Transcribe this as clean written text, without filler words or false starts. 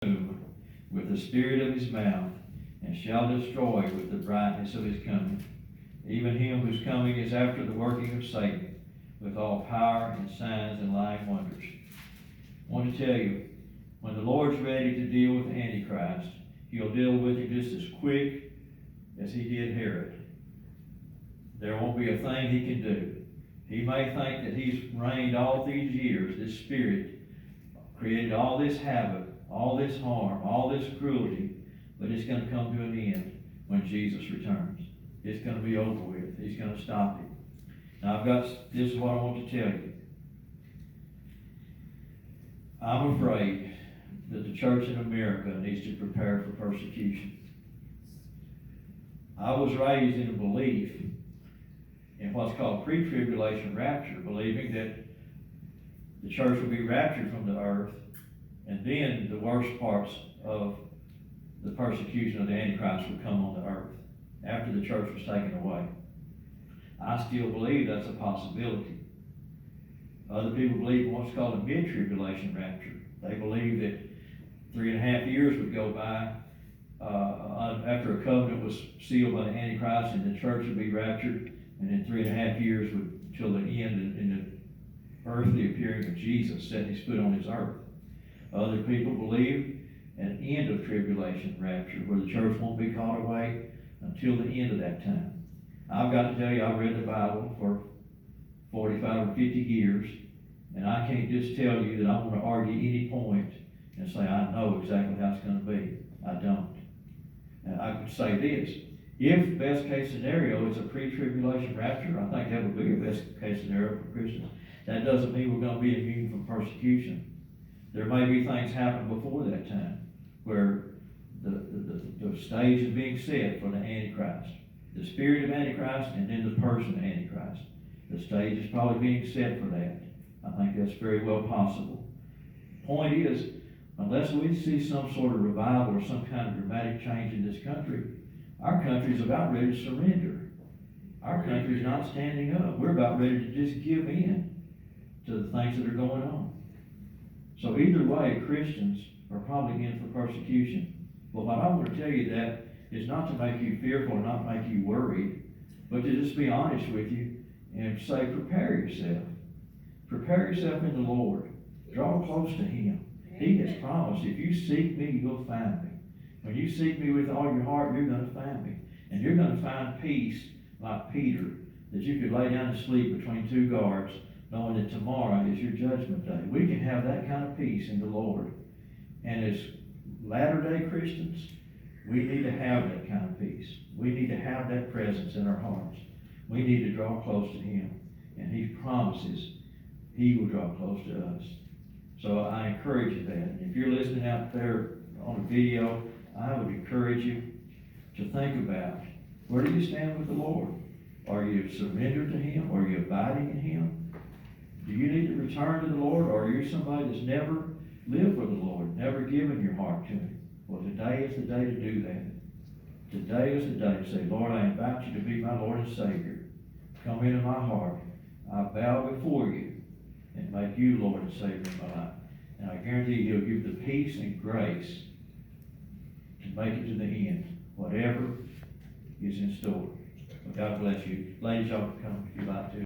with the spirit of his mouth, and shall destroy with the brightness of his coming. Even him whose coming is after the working of Satan, with all power and signs and lying wonders. I want to tell you, when the Lord's ready to deal with the Antichrist, he'll deal with him just as quick as he did Herod. There won't be a thing he can do. He may think that he's reigned all these years, this spirit created all this havoc, all this harm, all this cruelty, but it's going to come to an end when Jesus returns. It's going to be over with. He's going to stop it. Now this is what I want to tell you. I'm afraid that the church in America needs to prepare for persecution. I was raised in a belief in what's called pre-tribulation rapture, believing that the church will be raptured from the earth, and then the worst parts of the persecution of the Antichrist would come on the earth after the church was taken away. I still believe that's a possibility. Other people believe in what's called a mid-tribulation rapture. They believe that 3.5 years would go by after a covenant was sealed by the Antichrist, and the church would be raptured, and then 3.5 years till the end in the earthly appearing of Jesus, setting his foot on his earth. Other people believe an end of tribulation rapture, where the church won't be caught away until the end of that time. I've got to tell you, I've read the Bible for 45 or 50 years, and I can't just tell you that I want to argue any point and say I know exactly how it's going to be. I don't. And I could say this: if the best case scenario is a pre-tribulation rapture, I think that would be a best case scenario for Christians. That doesn't mean we're going to be immune from persecution. There may be things happen before that time where the stage is being set for the Antichrist. The spirit of Antichrist and then the person of Antichrist. The stage is probably being set for that. I think that's very well possible. Point is, unless we see some sort of revival or some kind of dramatic change in this country, our country's about ready to surrender. Our country's not standing up. We're about ready to just give in to the things that are going on. So either way, Christians are probably in for persecution. But what I want to tell you that is not to make you fearful or not make you worried, but to just be honest with you and say, prepare yourself. Prepare yourself in the Lord. Draw close to him. He has promised, if you seek me, you'll find me. When you seek me with all your heart, you're going to find me. And you're going to find peace like Peter, that you could lay down and sleep between two guards, knowing that tomorrow is your judgment day. We can have that kind of peace in the Lord. And as latter-day Christians, we need to have that kind of peace. We need to have that presence in our hearts. We need to draw close to him. And he promises he will draw close to us. So I encourage you that. And if you're listening out there on a video, I would encourage you to think about, where do you stand with the Lord? Are you surrendered to him? Are you abiding in him? Do you need to return to the Lord? Or are you somebody that's never lived for the Lord, never given your heart to him? Well, today is the day to do that. Today is the day to say, Lord, I invite you to be my Lord and Savior. Come into my heart. I bow before you and make you Lord and Savior of my life. And I guarantee he'll give the peace and grace to make it to the end, whatever is in store. Well, God bless you. Ladies, y'all can come if you'd like to.